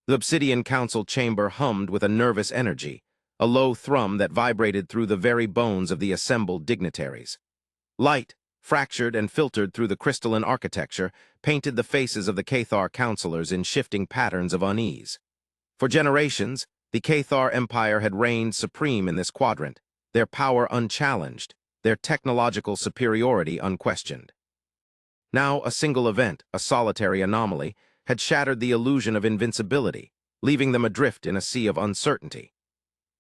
The obsidian council chamber hummed with a nervous energy, a low thrum that vibrated through the very bones of the assembled dignitaries. Light, fractured and filtered through the crystalline architecture, painted the faces of the Cathar counselors in shifting patterns of unease. For generations, the Cathar Empire had reigned supreme in this quadrant, their power unchallenged, their technological superiority unquestioned. Now a single event, a solitary anomaly, had shattered the illusion of invincibility, leaving them adrift in a sea of uncertainty.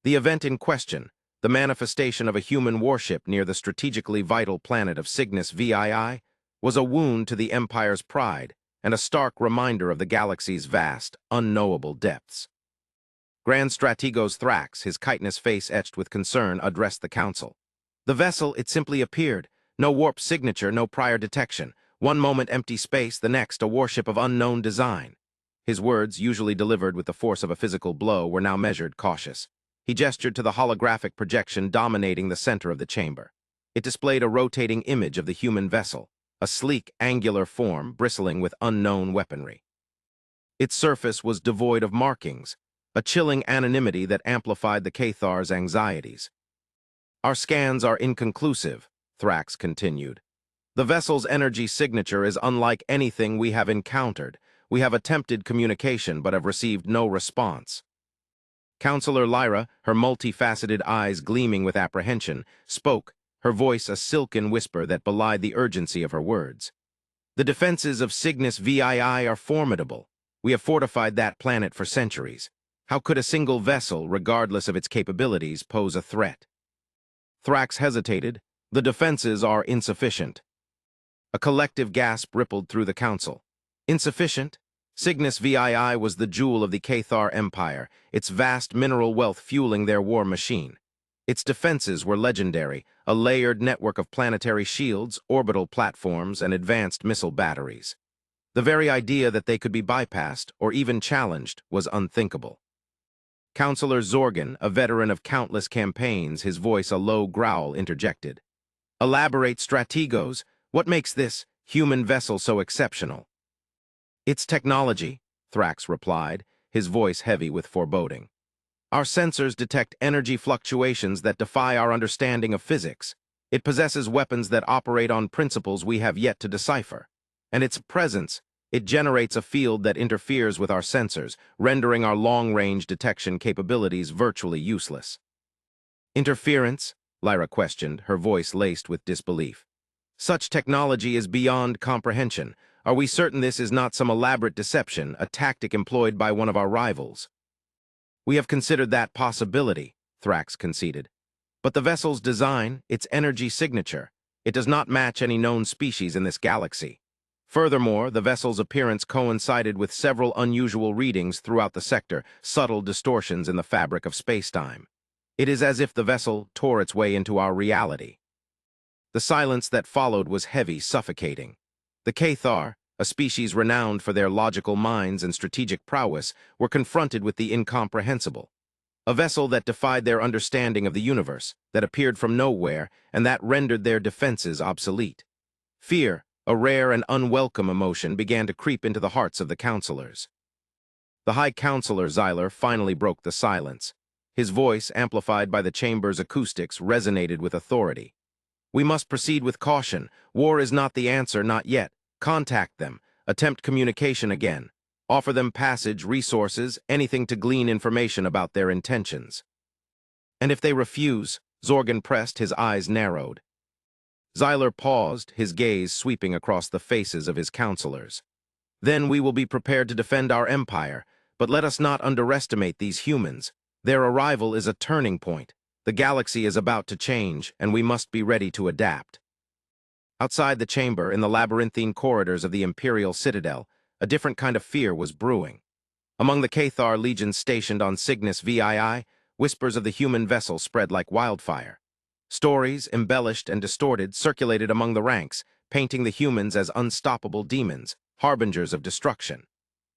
The event in question, the manifestation of a human warship near the strategically vital planet of Cygnus VII, was a wound to the Empire's pride and a stark reminder of the galaxy's vast, unknowable depths. Grand Strategos Thrax, his chitinous face etched with concern, addressed the council. The vessel, it simply appeared. No warp signature, no prior detection. One moment empty space, the next a warship of unknown design. His words, usually delivered with the force of a physical blow, were now measured, cautious. He gestured to the holographic projection dominating the center of the chamber. It displayed a rotating image of the human vessel, a sleek, angular form bristling with unknown weaponry. Its surface was devoid of markings, a chilling anonymity that amplified the Cathar's anxieties. Our scans are inconclusive, Thrax continued. The vessel's energy signature is unlike anything we have encountered. We have attempted communication but have received no response. Counselor Lyra, her multifaceted eyes gleaming with apprehension, spoke, her voice a silken whisper that belied the urgency of her words. The defenses of Cygnus VII are formidable. We have fortified that planet for centuries. How could a single vessel, regardless of its capabilities, pose a threat? Thrax hesitated. The defenses are insufficient. A collective gasp rippled through the council. Insufficient? Cygnus VII was the jewel of the Cathar Empire, its vast mineral wealth fueling their war machine. Its defenses were legendary, a layered network of planetary shields, orbital platforms, and advanced missile batteries. The very idea that they could be bypassed, or even challenged, was unthinkable. Counselor Zorgan, a veteran of countless campaigns, his voice a low growl, interjected. Elaborate, Strategos. What makes this human vessel so exceptional? It's technology, Thrax replied, his voice heavy with foreboding. Our sensors detect energy fluctuations that defy our understanding of physics. It possesses weapons that operate on principles we have yet to decipher. And its presence, it generates a field that interferes with our sensors, rendering our long-range detection capabilities virtually useless. Interference? Lyra questioned, her voice laced with disbelief. Such technology is beyond comprehension. Are we certain this is not some elaborate deception, a tactic employed by one of our rivals? We have considered that possibility, Thrax conceded. But the vessel's design, its energy signature, it does not match any known species in this galaxy. Furthermore, the vessel's appearance coincided with several unusual readings throughout the sector, subtle distortions in the fabric of spacetime. It is as if the vessel tore its way into our reality. The silence that followed was heavy, suffocating. The Cathar, a species renowned for their logical minds and strategic prowess, were confronted with the incomprehensible. A vessel that defied their understanding of the universe, that appeared from nowhere, and that rendered their defenses obsolete. Fear, a rare and unwelcome emotion, began to creep into the hearts of the counselors. The High Counselor Xyler finally broke the silence. His voice, amplified by the chamber's acoustics, resonated with authority. We must proceed with caution. War is not the answer, not yet. Contact them. Attempt communication again. Offer them passage, resources, anything to glean information about their intentions. And if they refuse, Zorgan pressed, his eyes narrowed. Xyler paused, his gaze sweeping across the faces of his counselors. Then we will be prepared to defend our empire, but let us not underestimate these humans. Their arrival is a turning point. The galaxy is about to change, and we must be ready to adapt. Outside the chamber, in the labyrinthine corridors of the Imperial Citadel, a different kind of fear was brewing. Among the Cathar legions stationed on Cygnus VII, whispers of the human vessel spread like wildfire. Stories, embellished and distorted, circulated among the ranks, painting the humans as unstoppable demons, harbingers of destruction.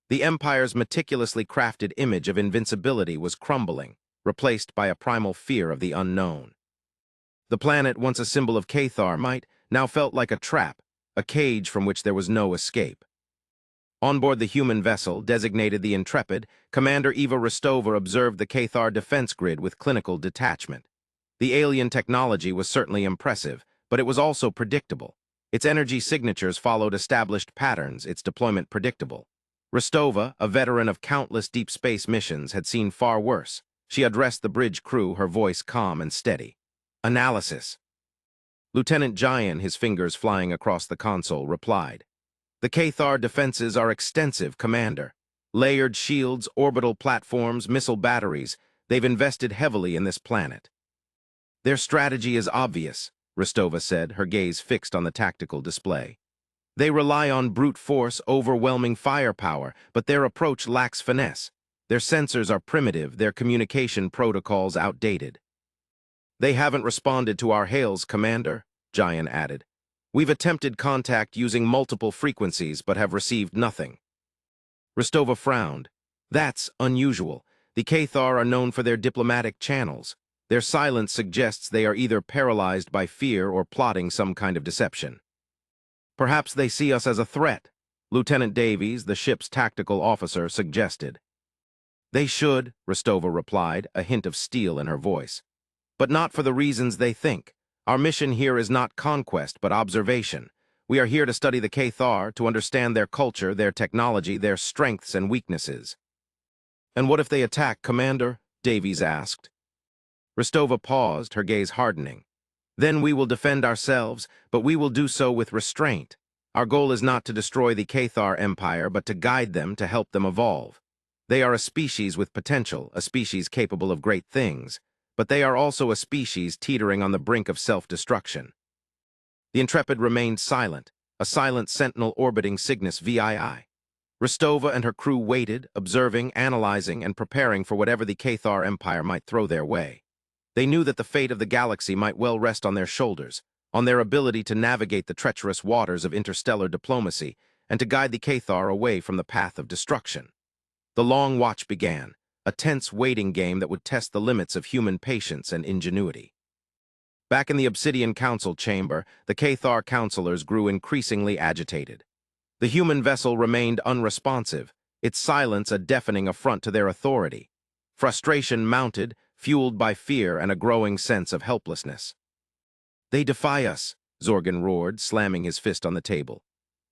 The Empire's meticulously crafted image of invincibility was crumbling, replaced by a primal fear of the unknown. The planet, once a symbol of Cathar might, now felt like a trap, a cage from which there was no escape. On board the human vessel, designated the Intrepid, Commander Eva Rostova observed the Cathar defense grid with clinical detachment. The alien technology was certainly impressive, but it was also predictable. Its energy signatures followed established patterns, its deployment predictable. Rostova, a veteran of countless deep space missions, had seen far worse. She addressed the bridge crew, her voice calm and steady. Analysis. Lieutenant Jayan, his fingers flying across the console, replied. The Cathar defenses are extensive, Commander. Layered shields, orbital platforms, missile batteries. They've invested heavily in this planet. Their strategy is obvious, Rostova said, her gaze fixed on the tactical display. They rely on brute force, overwhelming firepower, but their approach lacks finesse. Their sensors are primitive, their communication protocols outdated. They haven't responded to our hails, Commander, Jayan added. We've attempted contact using multiple frequencies, but have received nothing. Rostova frowned. That's unusual. The Cathar are known for their diplomatic channels. Their silence suggests they are either paralyzed by fear or plotting some kind of deception. Perhaps they see us as a threat, Lieutenant Davies, the ship's tactical officer, suggested. They should, Rostova replied, a hint of steel in her voice. But not for the reasons they think. Our mission here is not conquest, but observation. We are here to study the Cathar, to understand their culture, their technology, their strengths and weaknesses. And what if they attack, Commander? Davies asked. Rostova paused, her gaze hardening. Then we will defend ourselves, but we will do so with restraint. Our goal is not to destroy the Cathar Empire, but to guide them, to help them evolve. They are a species with potential, a species capable of great things. But they are also a species teetering on the brink of self-destruction. The Intrepid remained silent, a silent sentinel orbiting Cygnus VII. Rostova and her crew waited, observing, analyzing, and preparing for whatever the Cathar Empire might throw their way. They knew that the fate of the galaxy might well rest on their shoulders, on their ability to navigate the treacherous waters of interstellar diplomacy and to guide the Cathar away from the path of destruction. The long watch began, a tense waiting game that would test the limits of human patience and ingenuity. Back in the Obsidian Council chamber, the Cathar counselors grew increasingly agitated. The human vessel remained unresponsive, its silence a deafening affront to their authority. Frustration mounted, fueled by fear and a growing sense of helplessness. They defy us, Zorgan roared, slamming his fist on the table.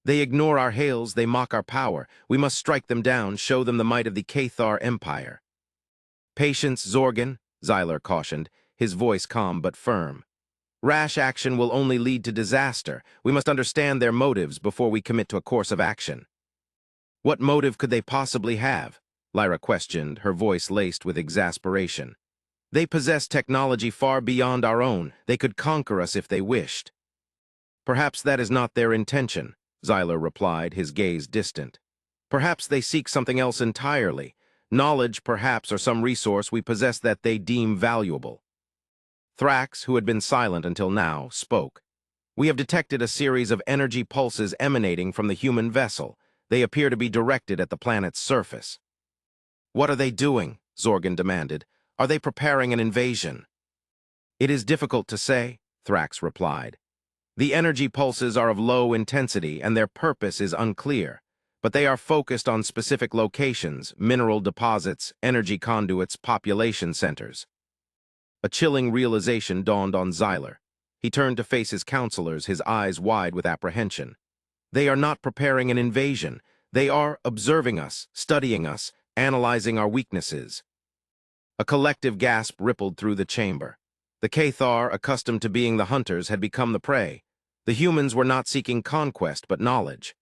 They ignore our hails, they mock our power. We must strike them down, show them the might of the Cathar Empire. Patience, Zorgan, Xyler cautioned, his voice calm but firm. Rash action will only lead to disaster. We must understand their motives before we commit to a course of action. What motive could they possibly have? Lyra questioned, her voice laced with exasperation. They possess technology far beyond our own. They could conquer us if they wished. Perhaps that is not their intention, Xyler replied, his gaze distant. Perhaps they seek something else entirely. Knowledge, perhaps, or some resource we possess that they deem valuable. Thrax, who had been silent until now, spoke. We have detected a series of energy pulses emanating from the human vessel. They appear to be directed at the planet's surface. What are they doing? Zorgan demanded. Are they preparing an invasion? It is difficult to say, Thrax replied. The energy pulses are of low intensity and their purpose is unclear, but they are focused on specific locations, mineral deposits, energy conduits, population centers. A chilling realization dawned on Xyler. He turned to face his counselors, his eyes wide with apprehension. They are not preparing an invasion. They are observing us, studying us, analyzing our weaknesses. A collective gasp rippled through the chamber. The Cathar, accustomed to being the hunters, had become the prey. The humans were not seeking conquest, but knowledge.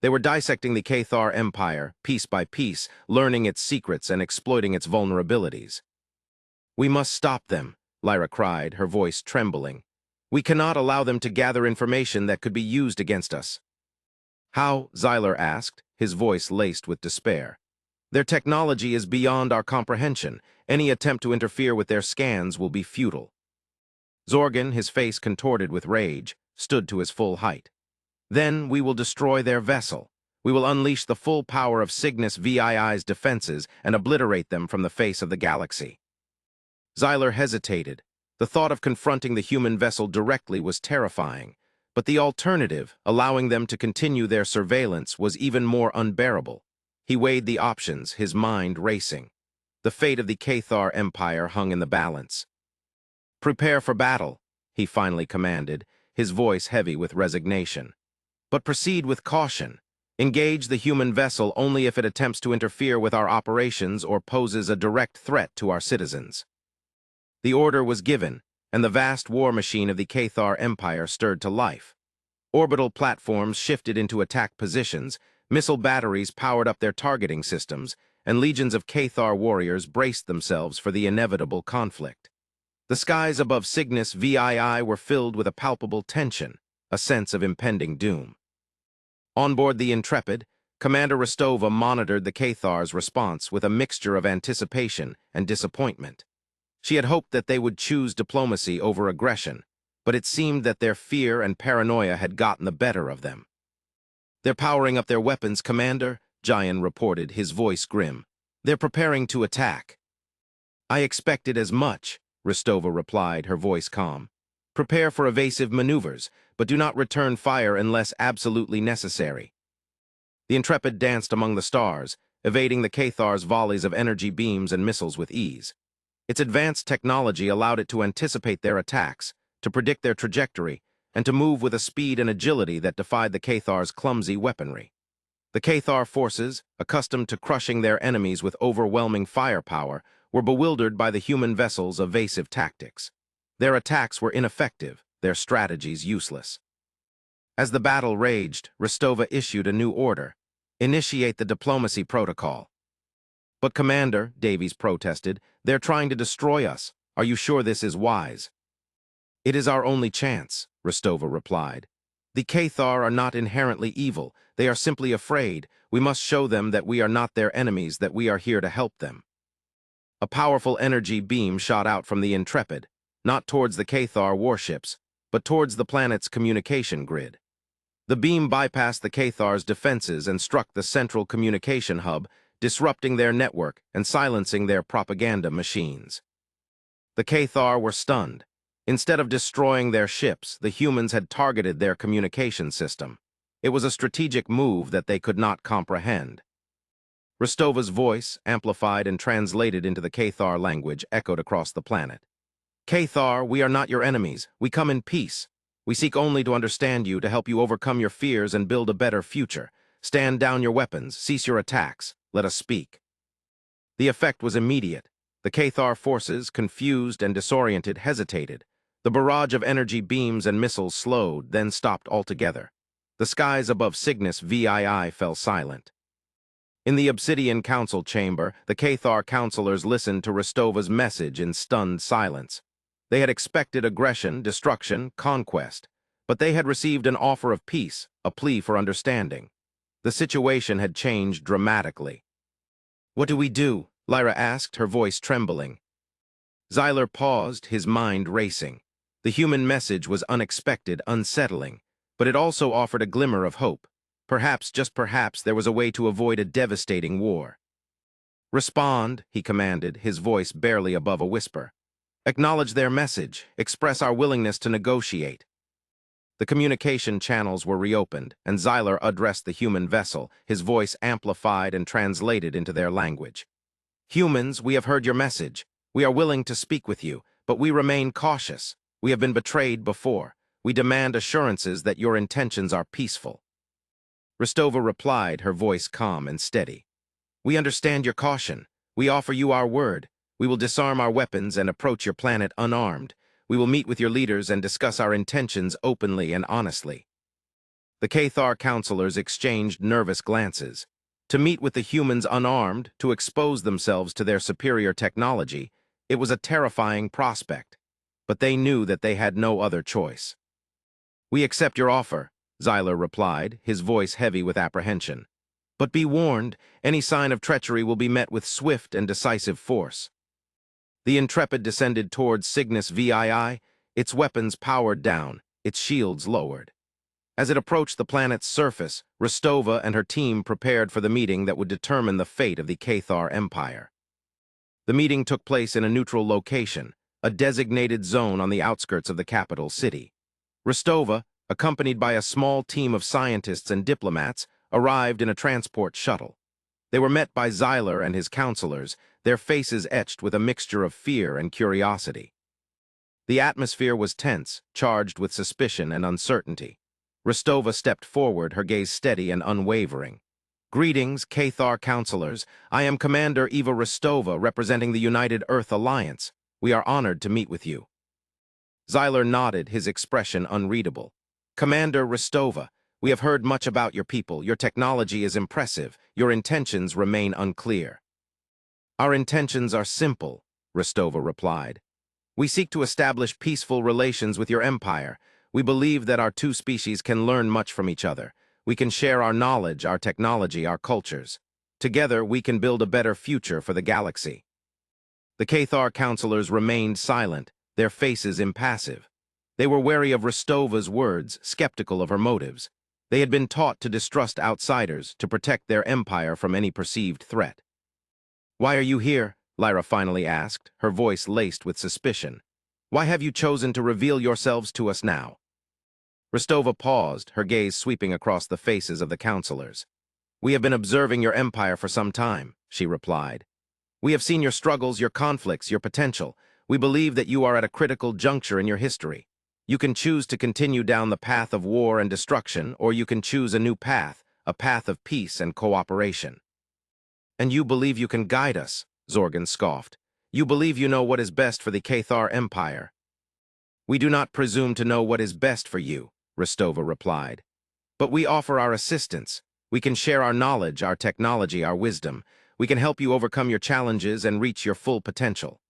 They were dissecting the Cathar Empire, piece by piece, learning its secrets and exploiting its vulnerabilities. We must stop them, Lyra cried, her voice trembling. We cannot allow them to gather information that could be used against us. How? Xyler asked, his voice laced with despair. Their technology is beyond our comprehension. Any attempt to interfere with their scans will be futile. Zorgan, his face contorted with rage, stood to his full height. Then we will destroy their vessel. We will unleash the full power of Cygnus VII's defenses and obliterate them from the face of the galaxy. Xyler hesitated. The thought of confronting the human vessel directly was terrifying, But the alternative, allowing them to continue their surveillance, was even more unbearable. He weighed the options, his mind racing. The fate of the Cathar Empire hung in the balance. "Prepare for battle," he finally commanded, his voice heavy with resignation. "But proceed with caution. Engage the human vessel only if it attempts to interfere with our operations or poses a direct threat to our citizens." The order was given, and the vast war machine of the Cathar Empire stirred to life. Orbital platforms shifted into attack positions, missile batteries powered up their targeting systems, and legions of Cathar warriors braced themselves for the inevitable conflict. The skies above Cygnus VII were filled with a palpable tension, a sense of impending doom. On board the Intrepid, Commander Rostova monitored the Cathar's response with a mixture of anticipation and disappointment. She had hoped that they would choose diplomacy over aggression, but it seemed that their fear and paranoia had gotten the better of them. "They're powering up their weapons, Commander," Jayan reported, his voice grim. "They're preparing to attack." "I expected as much," Rostova replied, her voice calm. "Prepare for evasive maneuvers, but do not return fire unless absolutely necessary." The Intrepid danced among the stars, evading the Cathar's volleys of energy beams and missiles with ease. Its advanced technology allowed it to anticipate their attacks, to predict their trajectory, and to move with a speed and agility that defied the Cathar's clumsy weaponry. The Cathar forces, accustomed to crushing their enemies with overwhelming firepower, were bewildered by the human vessel's evasive tactics. Their attacks were ineffective, their strategies useless. As the battle raged, Rostova issued a new order: initiate the diplomacy protocol. "But Commander," Davies protested, "they're trying to destroy us. Are you sure this is wise?" "It is our only chance," Rostova replied. "The Cathar are not inherently evil. They are simply afraid. We must show them that we are not their enemies, that we are here to help them." A powerful energy beam shot out from the Intrepid, not towards the Cathar warships, but towards the planet's communication grid. The beam bypassed the Cathar's defenses and struck the central communication hub, disrupting their network and silencing their propaganda machines. The Cathar were stunned. Instead of destroying their ships, the humans had targeted their communication system. It was a strategic move that they could not comprehend. Rostova's voice, amplified and translated into the Cathar language, echoed across the planet. "Cathar, we are not your enemies. We come in peace. We seek only to understand you, to help you overcome your fears and build a better future. Stand down your weapons, cease your attacks. Let us speak." The effect was immediate. The Cathar forces, confused and disoriented, hesitated. The barrage of energy beams and missiles slowed, then stopped altogether. The skies above Cygnus VII fell silent. In the Obsidian Council chamber, the Cathar counselors listened to Rostova's message in stunned silence. They had expected aggression, destruction, conquest, but they had received an offer of peace, a plea for understanding. The situation had changed dramatically. "What do we do?" Lyra asked, her voice trembling. Xyler paused, his mind racing. The human message was unexpected, unsettling, but it also offered a glimmer of hope. Perhaps, just perhaps, there was a way to avoid a devastating war. "Respond," he commanded, his voice barely above a whisper. "Acknowledge their message. Express our willingness to negotiate." The communication channels were reopened, and Xyler addressed the human vessel, his voice amplified and translated into their language. "Humans, we have heard your message. We are willing to speak with you, but we remain cautious. We have been betrayed before. We demand assurances that your intentions are peaceful." Rostova replied, her voice calm and steady. "We understand your caution. We offer you our word. We will disarm our weapons and approach your planet unarmed. We will meet with your leaders and discuss our intentions openly and honestly." The Cathar counselors exchanged nervous glances. To meet with the humans unarmed, to expose themselves to their superior technology, it was a terrifying prospect. But they knew that they had no other choice. "We accept your offer," Xyler replied, his voice heavy with apprehension. "But be warned, any sign of treachery will be met with swift and decisive force." The Intrepid descended towards Cygnus VII, its weapons powered down, its shields lowered. As it approached the planet's surface, Rostova and her team prepared for the meeting that would determine the fate of the Cathar Empire. The meeting took place in a neutral location, a designated zone on the outskirts of the capital city. Rostova, accompanied by a small team of scientists and diplomats, arrived in a transport shuttle. They were met by Xyler and his counselors, their faces etched with a mixture of fear and curiosity. The atmosphere was tense, charged with suspicion and uncertainty. Rostova stepped forward, her gaze steady and unwavering. "Greetings, Cathar counselors. I am Commander Eva Rostova, representing the United Earth Alliance. We are honored to meet with you." Xyler nodded, his expression unreadable. "Commander Rostova, we have heard much about your people. Your technology is impressive. Your intentions remain unclear." "Our intentions are simple," Rostova replied. "We seek to establish peaceful relations with your empire. We believe that our two species can learn much from each other. We can share our knowledge, our technology, our cultures. Together, we can build a better future for the galaxy." The Cathar counselors remained silent, their faces impassive. They were wary of Rostova's words, skeptical of her motives. They had been taught to distrust outsiders, to protect their empire from any perceived threat. "Why are you here?" Lyra finally asked, her voice laced with suspicion. "Why have you chosen to reveal yourselves to us now?" Rostova paused, her gaze sweeping across the faces of the counselors. "We have been observing your empire for some time," she replied. "We have seen your struggles, your conflicts, your potential. We believe that you are at a critical juncture in your history. You can choose to continue down the path of war and destruction, or you can choose a new path, a path of peace and cooperation." "And you believe you can guide us," Zorgan scoffed. "You believe you know what is best for the Cathar Empire." "We do not presume to know what is best for you," Rostova replied. "But we offer our assistance. We can share our knowledge, our technology, our wisdom. We can help you overcome your challenges and reach your full potential."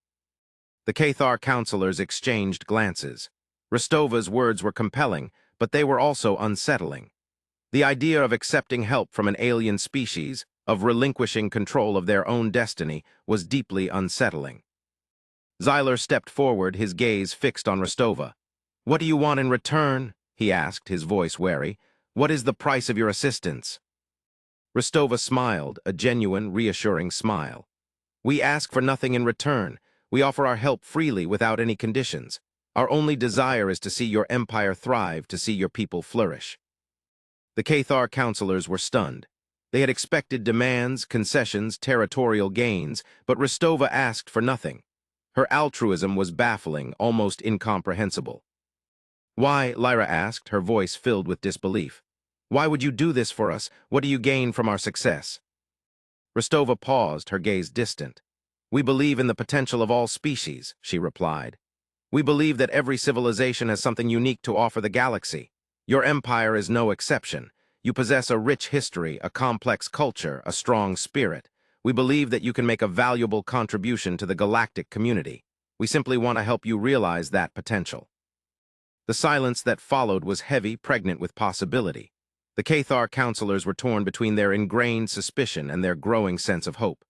The Cathar counselors exchanged glances. Rostova's words were compelling, but they were also unsettling. The idea of accepting help from an alien species, of relinquishing control of their own destiny, was deeply unsettling. Xyler stepped forward, his gaze fixed on Rostova. "What do you want in return?" he asked, his voice wary. "What is the price of your assistance?" Rostova smiled, a genuine, reassuring smile. "We ask for nothing in return. We offer our help freely without any conditions. Our only desire is to see your empire thrive, to see your people flourish." The Cathar counselors were stunned. They had expected demands, concessions, territorial gains, but Rostova asked for nothing. Her altruism was baffling, almost incomprehensible. "Why?" Lyra asked, her voice filled with disbelief. "Why would you do this for us? What do you gain from our success?" Rostova paused, her gaze distant. "We believe in the potential of all species," she replied. "We believe that every civilization has something unique to offer the galaxy. Your empire is no exception. You possess a rich history, a complex culture, a strong spirit. We believe that you can make a valuable contribution to the galactic community. We simply want to help you realize that potential." The silence that followed was heavy, pregnant with possibility. The Cathar counselors were torn between their ingrained suspicion and their growing sense of hope.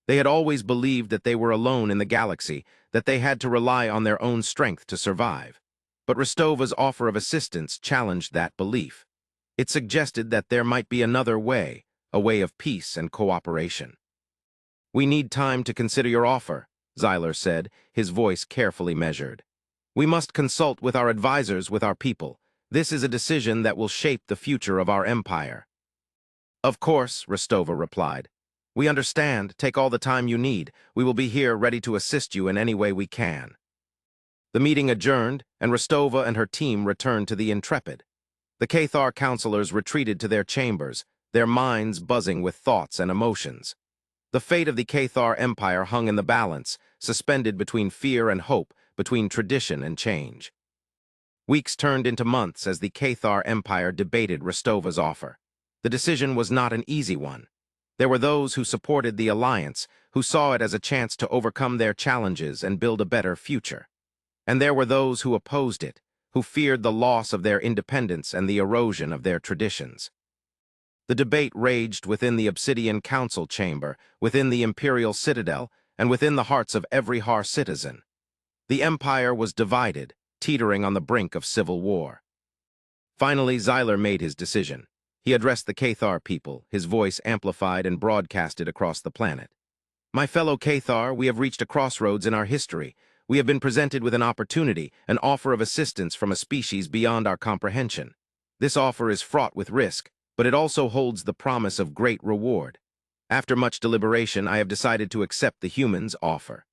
They had always believed that they were alone in the galaxy, that they had to rely on their own strength to survive. But Rostova's offer of assistance challenged that belief. It suggested that there might be another way, a way of peace and cooperation. "We need time to consider your offer," Xyler said, his voice carefully measured. "We must consult with our advisors, with our people. This is a decision that will shape the future of our empire." "Of course," Rostova replied. "We understand. Take all the time you need. We will be here ready to assist you in any way we can." The meeting adjourned, and Rostova and her team returned to the Intrepid. The Cathar counselors retreated to their chambers, their minds buzzing with thoughts and emotions. The fate of the Cathar Empire hung in the balance, suspended between fear and hope, between tradition and change. Weeks turned into months as the Cathar Empire debated Rostova's offer. The decision was not an easy one. There were those who supported the alliance, who saw it as a chance to overcome their challenges and build a better future. And there were those who opposed it, who feared the loss of their independence and the erosion of their traditions. The debate raged within the Obsidian Council chamber, within the Imperial Citadel, and within the hearts of every Har citizen. The Empire was divided, teetering on the brink of civil war. Finally, Xyler made his decision. He addressed the Cathar people, his voice amplified and broadcasted across the planet. "My fellow Cathar, we have reached a crossroads in our history. We have been presented with an opportunity, an offer of assistance from a species beyond our comprehension. This offer is fraught with risk, but it also holds the promise of great reward. After much deliberation, I have decided to accept the humans' offer.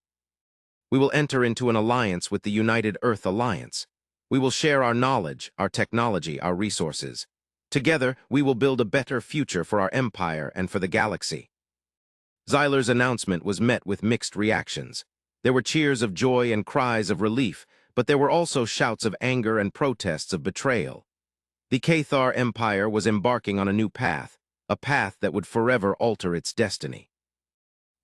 We will enter into an alliance with the United Earth Alliance. We will share our knowledge, our technology, our resources. Together, we will build a better future for our empire and for the galaxy. Zyler's announcement was met with mixed reactions. There were cheers of joy and cries of relief, but there were also shouts of anger and protests of betrayal. The Cathar Empire was embarking on a new path, a path that would forever alter its destiny.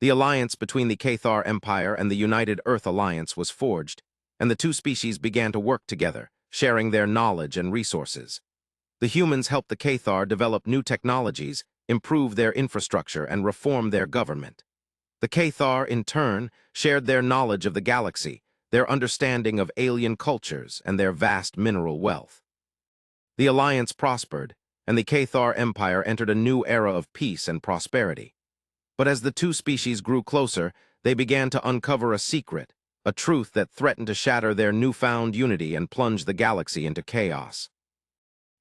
The alliance between the Cathar Empire and the United Earth Alliance was forged, and the two species began to work together, sharing their knowledge and resources. The humans helped the Cathar develop new technologies, improve their infrastructure, and reform their government. The Cathar, in turn, shared their knowledge of the galaxy, their understanding of alien cultures, and their vast mineral wealth. The alliance prospered, and the Cathar Empire entered a new era of peace and prosperity. But as the two species grew closer, they began to uncover a secret, a truth that threatened to shatter their newfound unity and plunge the galaxy into chaos.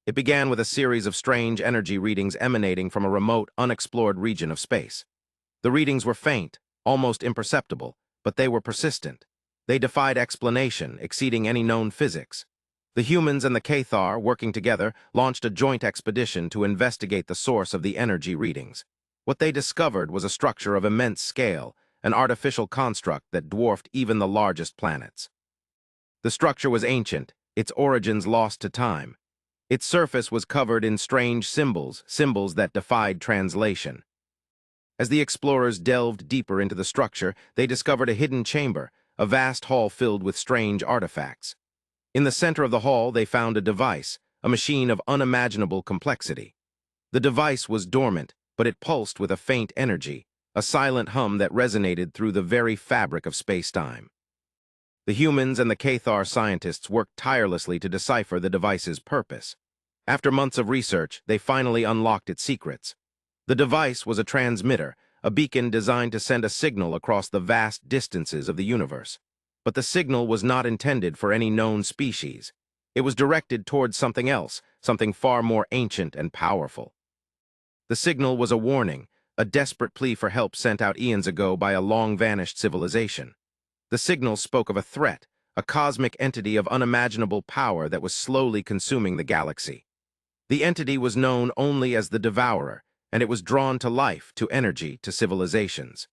It began with a series of strange energy readings emanating from a remote, unexplored region of space. The readings were faint, almost imperceptible, but they were persistent. They defied explanation, exceeding any known physics. The humans and the Cathar, working together, launched a joint expedition to investigate the source of the energy readings. What they discovered was a structure of immense scale, an artificial construct that dwarfed even the largest planets. The structure was ancient, its origins lost to time. Its surface was covered in strange symbols that defied translation. As the explorers delved deeper into the structure, they discovered a hidden chamber, a vast hall filled with strange artifacts. In the center of the hall, they found a device, a machine of unimaginable complexity. The device was dormant, but it pulsed with a faint energy, a silent hum that resonated through the very fabric of space-time. The humans and the Cathar scientists worked tirelessly to decipher the device's purpose. After months of research, they finally unlocked its secrets. The device was a transmitter, a beacon designed to send a signal across the vast distances of the universe. But the signal was not intended for any known species. It was directed towards something else, something far more ancient and powerful. The signal was a warning, a desperate plea for help sent out eons ago by a long-vanished civilization. The signal spoke of a threat, a cosmic entity of unimaginable power that was slowly consuming the galaxy. The entity was known only as the Devourer, and it was drawn to life, to energy, to civilizations.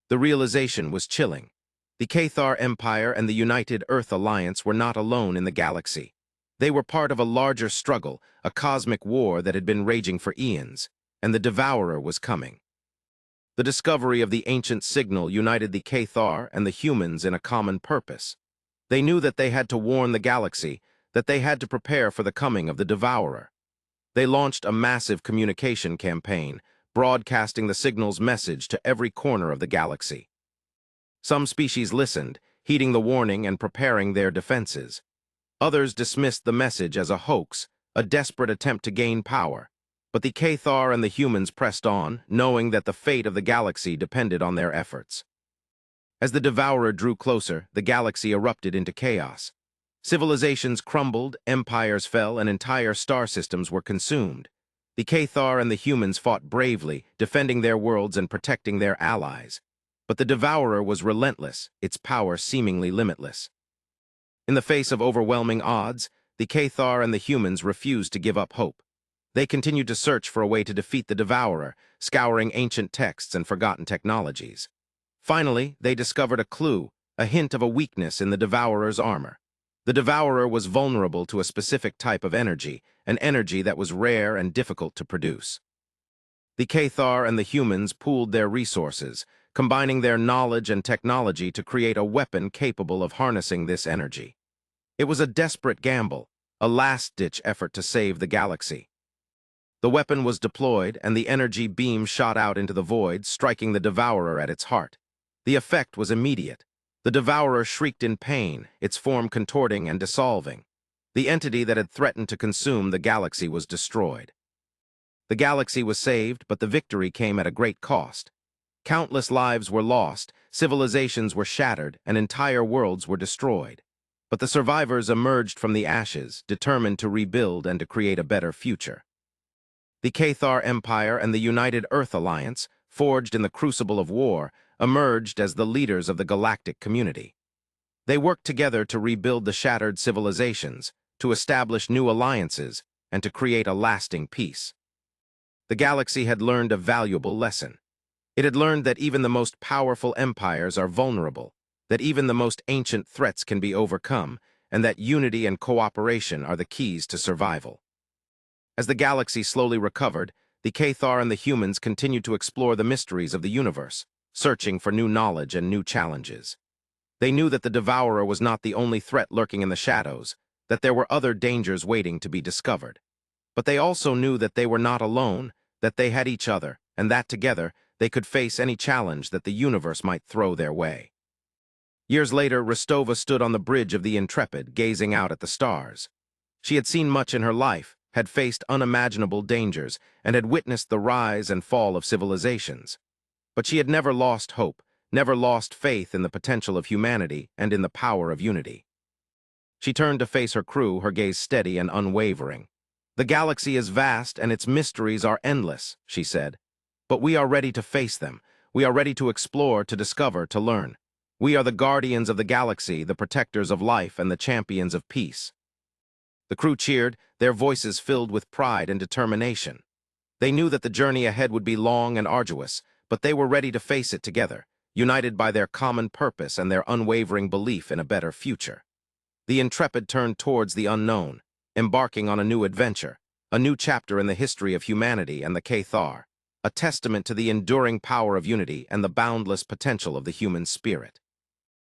The realization was chilling. The Cathar Empire and the United Earth Alliance were not alone in the galaxy. They were part of a larger struggle, a cosmic war that had been raging for eons, and the Devourer was coming. The discovery of the ancient signal united the Cathar and the humans in a common purpose. They knew that they had to warn the galaxy, that they had to prepare for the coming of the Devourer. They launched a massive communication campaign, broadcasting the signal's message to every corner of the galaxy. Some species listened, heeding the warning and preparing their defenses. Others dismissed the message as a hoax, a desperate attempt to gain power. But the Cathar and the humans pressed on, knowing that the fate of the galaxy depended on their efforts. As the Devourer drew closer, the galaxy erupted into chaos. Civilizations crumbled, empires fell, and entire star systems were consumed. The Cathar and the humans fought bravely, defending their worlds and protecting their allies. But the Devourer was relentless, its power seemingly limitless. In the face of overwhelming odds, the Cathar and the humans refused to give up hope. They continued to search for a way to defeat the Devourer, scouring ancient texts and forgotten technologies. Finally, they discovered a clue, a hint of a weakness in the Devourer's armor. The Devourer was vulnerable to a specific type of energy, an energy that was rare and difficult to produce. The Cathar and the humans pooled their resources, combining their knowledge and technology to create a weapon capable of harnessing this energy. It was a desperate gamble, a last-ditch effort to save the galaxy. The weapon was deployed, and the energy beam shot out into the void, striking the Devourer at its heart. The effect was immediate. The Devourer shrieked in pain, its form contorting and dissolving. The entity that had threatened to consume the galaxy was destroyed. The galaxy was saved, but the victory came at a great cost. Countless lives were lost, civilizations were shattered, and entire worlds were destroyed. But the survivors emerged from the ashes, determined to rebuild and to create a better future. The Cathar Empire and the United Earth Alliance, forged in the crucible of war, emerged as the leaders of the galactic community. They worked together to rebuild the shattered civilizations, to establish new alliances, and to create a lasting peace. The galaxy had learned a valuable lesson. It had learned that even the most powerful empires are vulnerable, that even the most ancient threats can be overcome, and that unity and cooperation are the keys to survival. As the galaxy slowly recovered, the Cathar and the humans continued to explore the mysteries of the universe, searching for new knowledge and new challenges. They knew that the Devourer was not the only threat lurking in the shadows, that there were other dangers waiting to be discovered. But they also knew that they were not alone, that they had each other, and that together they could face any challenge that the universe might throw their way. Years later, Rostova stood on the bridge of the Intrepid, gazing out at the stars. She had seen much in her life, had faced unimaginable dangers, and had witnessed the rise and fall of civilizations. But she had never lost hope, never lost faith in the potential of humanity and in the power of unity. She turned to face her crew, her gaze steady and unwavering. "The galaxy is vast and its mysteries are endless," she said. "But we are ready to face them. We are ready to explore, to discover, to learn. We are the guardians of the galaxy, the protectors of life, and the champions of peace." The crew cheered, their voices filled with pride and determination. They knew that the journey ahead would be long and arduous, but they were ready to face it together, united by their common purpose and their unwavering belief in a better future. The Intrepid turned towards the unknown, embarking on a new adventure, a new chapter in the history of humanity and the Cathar, a testament to the enduring power of unity and the boundless potential of the human spirit.